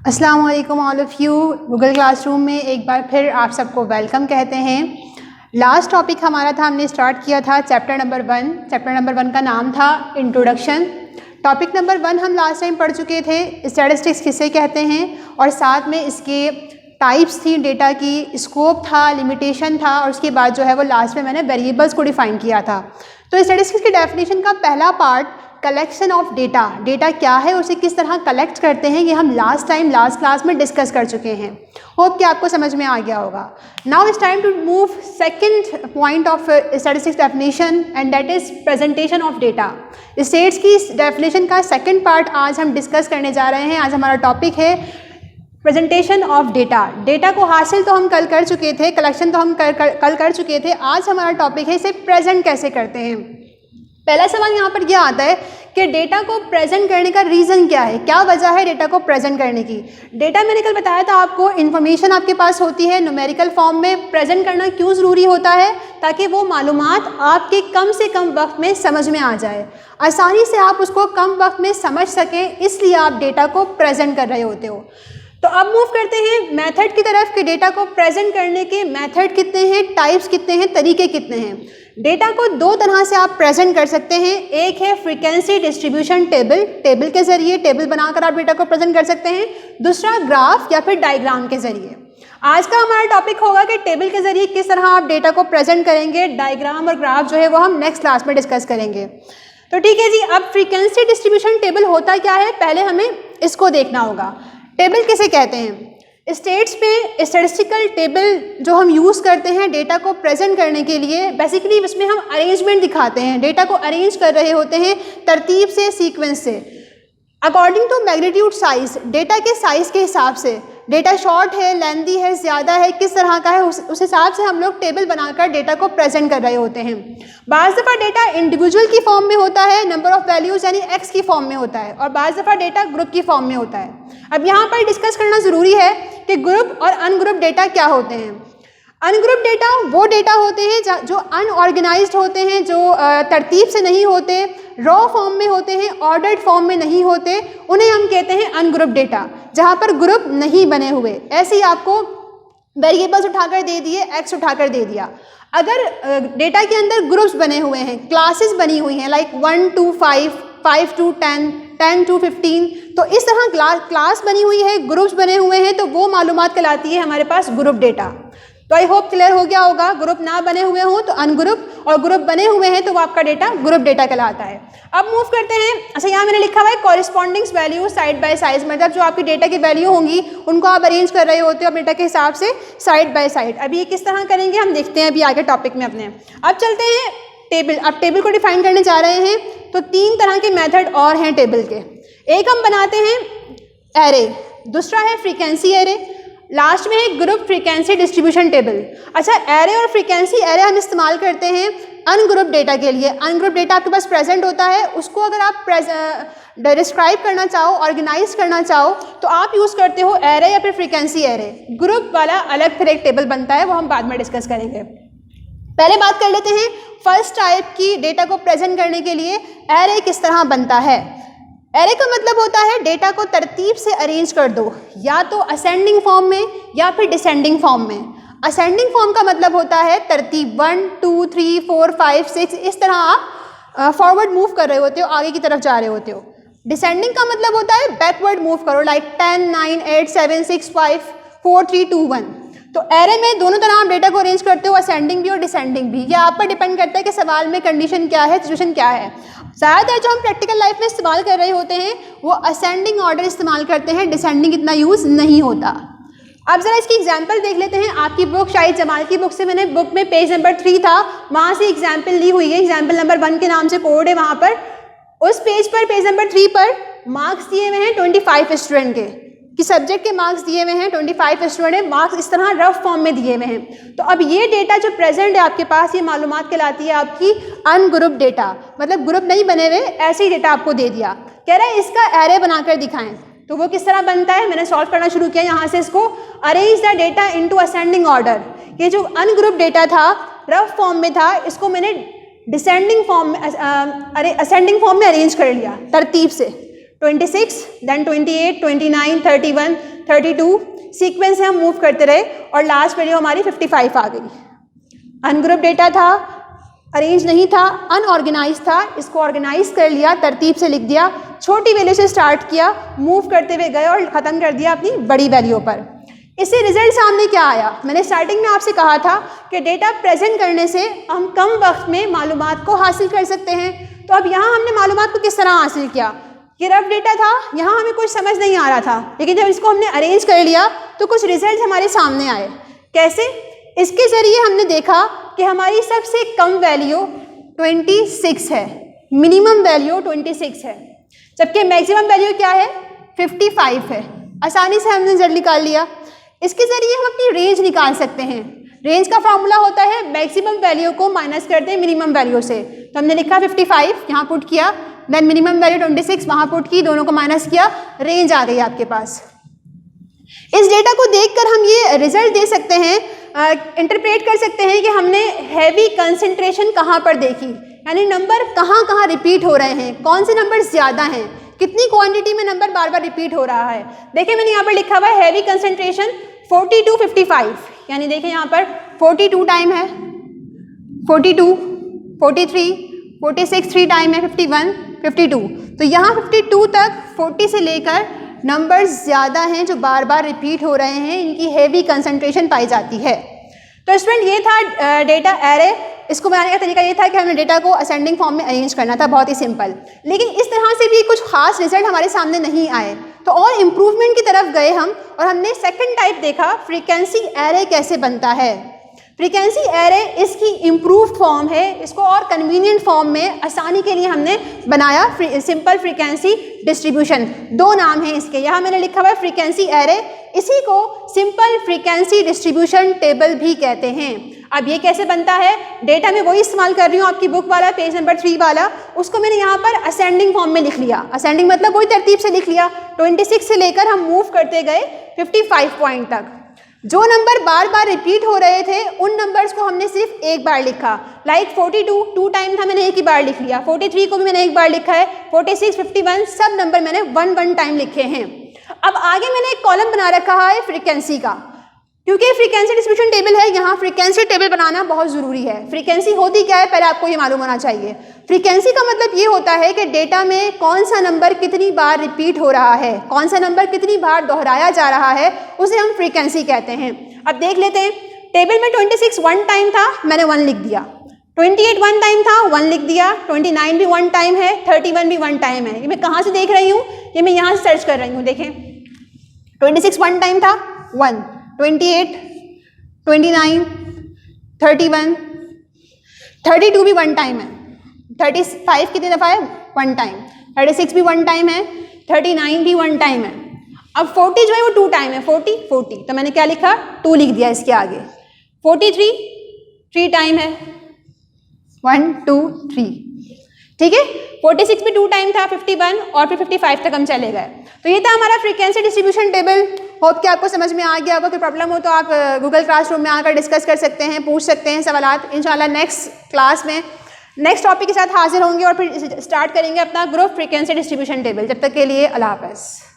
अस्सलाम वालेकुम all of you. Google classroom में एक बार फिर आप सबको वेलकम कहते हैं। लास्ट टॉपिक हमारा था, हमने स्टार्ट किया था चैप्टर नंबर 1। चैप्टर नंबर 1 का नाम था इंट्रोडक्शन। टॉपिक नंबर 1 हम लास्ट टाइम पढ़ चुके थे, स्टैटिस्टिक्स किसे कहते हैं, और साथ में इसके टाइप्स थी डेटा की, स्कोप था, लिमिटेशन था, और उसके बाद जो है वो लास्ट में मैंने वेरिएबल्स को डिफ़ाइन किया था। तो स्टैटिस्टिक्स की डेफिनेशन का पहला part collection of data, data क्या है, उसे किस तरह कलेक्ट करते हैं, ये हम लास्ट क्लास में डिस्कस कर चुके हैं। होप कि आपको समझ में आ गया होगा। Now it's time to move second point of statistics definition and that is presentation of data. Stats की डेफिनेशन का सेकंड पार्ट आज हम डिस्कस करने जा रहे हैं। आज हमारा टॉपिक है प्रेजेंटेशन ऑफ डेटा। डेटा को हासिल तो हम कल कर चुके थे, कलेक्शन तो हम कल कर चुके थे। आज हमारा टॉपिक है इसे प्रेजेंट कैसे करते हैं। पहला सवाल यहाँ पर यह आता है कि डेटा को प्रेजेंट करने का रीज़न क्या है, क्या वजह है डेटा को प्रेजेंट करने की। डेटा मैंने कल बताया था आपको, इन्फॉर्मेशन आपके पास होती है न्यूमेरिकल फॉर्म में, प्रेजेंट करना क्यों ज़रूरी होता है, ताकि वो मालूमात आपके कम से कम वक्त में समझ में आ जाए, आसानी से आप उसको कम वक्त में समझ सकें, इसलिए आप डेटा को प्रेजेंट कर रहे होते हो। तो अब मूव करते हैं मेथड की तरफ कि डेटा को प्रेजेंट करने के मेथड कितने हैं, टाइप्स कितने हैं, तरीके कितने हैं। डेटा को दो तरह से आप प्रेजेंट कर सकते हैं। एक है फ्रीक्वेंसी डिस्ट्रीब्यूशन टेबल, टेबल के जरिए टेबल बनाकर आप डेटा को प्रेजेंट कर सकते हैं। दूसरा ग्राफ या फिर डायग्राम के जरिए। आज का हमारा टॉपिक होगा कि टेबल के जरिए किस तरह आप डेटा को प्रेजेंट करेंगे। डायग्राम और ग्राफ जो है वो हम नेक्स्ट क्लास में डिस्कस करेंगे। तो ठीक है जी, अब फ्रीक्वेंसी डिस्ट्रीब्यूशन टेबल होता क्या है, पहले हमें इसको देखना होगा। टेबल किसे कहते हैं? स्टेट्स पे स्टैटिस्टिकल टेबल जो हम यूज़ करते हैं डेटा को प्रेजेंट करने के लिए, बेसिकली इसमें हम अरेंजमेंट दिखाते हैं, डेटा को अरेंज कर रहे होते हैं तरतीब से, सीक्वेंस से, according to magnitude size, data के साइज़ के हिसाब से। डेटा शॉर्ट है, लेंदी है, ज़्यादा है, किस तरह का है, उस हिसाब से हम लोग टेबल बनाकर डेटा को प्रेजेंट कर रहे होते हैं। बाज़ दफ़ा डेटा इंडिविजुअल की फॉर्म में होता है, नंबर ऑफ़ वैल्यूज़ यानी एक्स की फॉर्म में होता है, और बाज़ दफ़ा डेटा ग्रुप की फॉर्म में होता है। अब यहाँ पर डिस्कस करना ज़रूरी है कि ग्रुप और अनग्रुप डेटा क्या होते हैं। अनग्रुप डेटा वो डेटा होते हैं जो अनऑर्गेनाइज्ड होते हैं, जो तरतीब से नहीं होते, रॉ फॉर्म में होते हैं, ऑर्डर्ड फॉर्म में नहीं होते, उन्हें हम कहते हैं अनग्रुप डेटा, जहाँ पर ग्रुप नहीं बने हुए। ऐसे ही आपको वेरिएबल्स उठाकर दे दिए, एक्स उठाकर दे दिया। अगर डेटा के अंदर ग्रुप्स बने हुए हैं, क्लासेस बनी हुई हैं, लाइक 1 to 5, 5 to 10, 10 to 15, तो इस तरह क्लास बनी हुई है, ग्रुप्स बने हुए हैं, तो वो मालूमात कहलाती है हमारे पास ग्रुप डेटा। तो आई होप क्लियर हो गया होगा। ग्रुप ना बने हुए हों तो अनग्रुप, और ग्रुप बने हुए हैं तो वो आपका डेटा ग्रुप डेटा कहलाता है। अब मूव करते हैं। अच्छा, यहाँ मैंने लिखा हुआ है कॉरेस्पॉन्डिंग्स वैल्यू साइड बाय साइड, मतलब जो आपकी डेटा की वैल्यू होंगी उनको आप अरेंज कर रहे होते हो अपने डेटा के हिसाब से साइड बाय साइड। अभी ये किस तरह करेंगे हम देखते हैं अभी आगे टॉपिक में अपने। अब चलते हैं टेबल। अब टेबल को डिफाइन करने जा रहे हैं, तो 3 तरह के मेथड और हैं टेबल के। एक हम बनाते हैं एरे, दूसरा है फ्रीक्वेंसी एरे, लास्ट में है ग्रुप फ्रीक्वेंसी डिस्ट्रीब्यूशन टेबल। अच्छा, एरे और फ्रीक्वेंसी एरे हम इस्तेमाल करते हैं अनग्रुप डेटा के लिए। अनग्रुप डेटा आपके पास प्रेजेंट होता है, उसको अगर आप डिस्क्राइब करना चाहो, ऑर्गेनाइज करना चाहो, तो आप यूज़ करते हो एरे या फिर फ्रीक्वेंसी एरे। ग्रुप वाला अलग फिर एक टेबल बनता है, वो हम बाद में डिस्कस करेंगे। पहले बात कर लेते हैं फर्स्ट टाइप की, डेटा को प्रेजेंट करने के लिए एरे किस तरह बनता है। एरे का मतलब होता है डेटा को तरतीब से अरेंज कर दो, या तो असेंडिंग फॉर्म में या फिर डिसेंडिंग फॉर्म में। असेंडिंग फॉर्म का मतलब होता है तरतीब 1 2 3 4 5 6, इस तरह आप फॉरवर्ड मूव कर रहे होते हो, आगे की तरफ जा रहे होते हो। डिसेंडिंग का मतलब होता है बैकवर्ड मूव करो, लाइक 10 9 8 7 6 5 4 3 2 1। तो एरे में दोनों तरह आप डेटा को अरेंज करते हो, असेंडिंग भी और डिसेंडिंग भी। यह आप पर डिपेंड करता है कि सवाल में कंडीशन क्या है, सिचुएशन क्या है। ज़्यादातर जो हम प्रैक्टिकल लाइफ में इस्तेमाल कर रहे होते हैं वो असेंडिंग ऑर्डर इस्तेमाल करते हैं, डिसेंडिंग इतना यूज़ नहीं होता। अब ज़रा इसकी एग्जांपल देख लेते हैं। आपकी बुक शाहिद जमाल की बुक से, मैंने बुक में पेज नंबर 3 था, वहाँ से एग्जाम्पल ली हुई है, एग्जाम्पल नंबर 1 के नाम से कोड है वहाँ पर। उस पेज पर, पेज नंबर 3 पर मार्क्स दिए हुए हैं 25 स्टूडेंट के, कि सब्जेक्ट के मार्क्स दिए हुए हैं 25 स्टूडेंट, मार्क्स इस तरह रफ फॉर्म में दिए हुए हैं। तो अब ये डेटा जो प्रेजेंट है आपके पास, ये मालूमात कहलाती है आपकी अनग्रुप डेटा, मतलब ग्रुप नहीं बने हुए, ऐसे ही डेटा आपको दे दिया। कह रहा है इसका एरे बनाकर दिखाएं, तो वो किस तरह बनता है, मैंने सॉल्व करना शुरू किया यहाँ से इसको। Arrange the data into ascending order, ये जो अनग्रुप डेटा था, रफ फॉर्म में था, इसको मैंने डिसेंडिंग फॉर्म में, असेंडिंग फॉर्म में अरेंज कर लिया तरतीब से। 26, देन 28, 29, 31, 32 सीक्वेंस से हम मूव करते रहे और लास्ट वैल्यू हमारी 55 आ गई। अनग्रुप डेटा था, अरेंज नहीं था, अनऑर्गेनाइज था, इसको ऑर्गेनाइज कर लिया, तरतीब से लिख दिया, छोटी वैल्यू से स्टार्ट किया, मूव करते हुए गए और ख़त्म कर दिया अपनी बड़ी वैल्यू पर। इससे रिजल्ट सामने क्या आया? मैंने स्टार्टिंग में आपसे कहा था कि डेटा प्रेजेंट करने से हम कम वक्त में मालूमात को हासिल कर सकते हैं। तो अब यहाँ हमने मालूमात को किस तरह हासिल किया? ये रफ डेटा था, यहाँ हमें कुछ समझ नहीं आ रहा था, लेकिन जब इसको हमने अरेंज कर लिया तो कुछ रिजल्ट हमारे सामने आए। कैसे? इसके ज़रिए हमने देखा कि हमारी सबसे कम वैल्यू 26 है, मिनिमम वैल्यू 26 है, जबकि मैक्सिमम वैल्यू क्या है? 55 है। आसानी से हमने रिजल्ट निकाल लिया। इसके ज़रिए हम अपनी रेंज निकाल सकते हैं। रेंज का फॉर्मूला होता है मैक्सिमम वैल्यू को माइनस करते हैं मिनिमम वैल्यू से। तो हमने लिखा 55, यहाँ पुट किया, देन मिनिमम वैल्यू 26 वहाँ पुट की, दोनों को माइनस किया, रेंज आ गई आपके पास। इस डेटा को देखकर हम ये रिजल्ट दे सकते हैं, इंटरप्रेट कर सकते हैं कि हमने हैवी कंसंट्रेशन कहाँ पर देखी, यानी नंबर कहाँ कहाँ रिपीट हो रहे हैं, कौन से नंबर ज़्यादा हैं, कितनी क्वांटिटी में नंबर बार बार रिपीट हो रहा है। देखिए मैंने यहाँ पर लिखा हुआ है हैवी कंसंट्रेशन 40 to 55, यानी देखिए यहाँ पर 42 टाइम है, 42, 43, 46 3 टाइम है, 51, 52। तो यहाँ 52 तक 40 से लेकर नंबर्स ज़्यादा हैं जो बार बार रिपीट हो रहे हैं, इनकी हैवी कंसंट्रेशन पाई जाती है। तो स्टूडेंट ये था डेटा एरे। इसको बनाने का तरीका ये था कि हमें डेटा को असेंडिंग फॉर्म में अरेंज करना था, बहुत ही सिंपल। लेकिन इस तरह से भी कुछ खास रिजल्ट हमारे सामने नहीं आए, तो और इम्प्रूवमेंट की तरफ गए हम और हमने सेकंड टाइप देखा, फ्रीक्वेंसी एरे कैसे बनता है। फ्रीक्वेंसी एरे इसकी इम्प्रूव्ड फॉर्म है, इसको और कन्वीनियंट फॉर्म में आसानी के लिए हमने बनाया सिंपल फ्रीक्वेंसी डिस्ट्रीब्यूशन। दो नाम हैं इसके, यहाँ मैंने लिखा हुआ है फ्रीक्वेंसी एरे, इसी को सिंपल फ्रीक्वेंसी डिस्ट्रीब्यूशन टेबल भी कहते हैं। अब ये कैसे बनता है? डेटा में वही इस्तेमाल कर रही हूँ, आपकी बुक वाला पेज नंबर 3 वाला, उसको मैंने यहाँ पर असेंडिंग फॉर्म में लिख लिया। असेंडिंग मतलब वही तरतीब से लिख लिया, 26 से लेकर हम मूव करते गए 55 पॉइंट तक। जो नंबर बार बार रिपीट हो रहे थे उन नंबर्स को हमने सिर्फ एक बार लिखा। लाइक 42 2 टाइम था, मैंने एक ही बार लिख लिया। 43 को भी मैंने एक बार लिखा है। 46, 51 सब नंबर मैंने 1 टाइम लिखे हैं। अब आगे मैंने एक कॉलम बना रखा है फ्रीक्वेंसी का, क्योंकि फ्रीक्वेंसी डिस्ट्रीब्यूशन टेबल है, यहाँ फ्रीक्वेंसी टेबल बनाना बहुत ज़रूरी है। फ्रीक्वेंसी होती क्या है पहले आपको ये मालूम होना चाहिए। फ्रीक्वेंसी का मतलब ये होता है कि डेटा में कौन सा नंबर कितनी बार रिपीट हो रहा है, कौन सा नंबर कितनी बार दोहराया जा रहा है, उसे हम फ्रीक्वेंसी कहते हैं। अब देख लेते हैं, टेबल में 26 1 टाइम था, मैंने 1 लिख दिया। 28 1 टाइम था, 1 लिख दिया। 29 भी 1 टाइम है, 31 भी 1 टाइम है। ये मैं कहाँ से देख रही हूँ? ये मैं यहाँ से सर्च कर रही हूँ। देखें 26 1 टाइम था, 1, 28, 29, 31, 32 भी 1 टाइम है। 35 कितनी दफ़ा है? 1 टाइम। 36 भी 1 टाइम है। 39 भी 1 टाइम है। अब 40 जो है वो 2 टाइम है। 40 तो मैंने क्या लिखा? 2 लिख दिया इसके आगे। 43 3 टाइम है, 1 2 3, ठीक है। 46 भी 2 टाइम था, 51 और फिर 55 तक हम चले गए। तो ये था हमारा फ्रीक्वेंसी डिस्ट्रीब्यूशन टेबल। होप कि आपको समझ में आ गया होगा। कोई प्रॉब्लम हो तो आप गूगल क्लासरूम में आकर डिस्कस कर सकते हैं, पूछ सकते हैं सवालात। इंशाल्लाह नेक्स्ट क्लास में नेक्स्ट टॉपिक के साथ हाजिर होंगे और फिर स्टार्ट करेंगे अपना ग्रुप फ्रीक्वेंसी डिस्ट्रीब्यूशन टेबल। जब तक के लिए अल्लाह हाफ़िज़।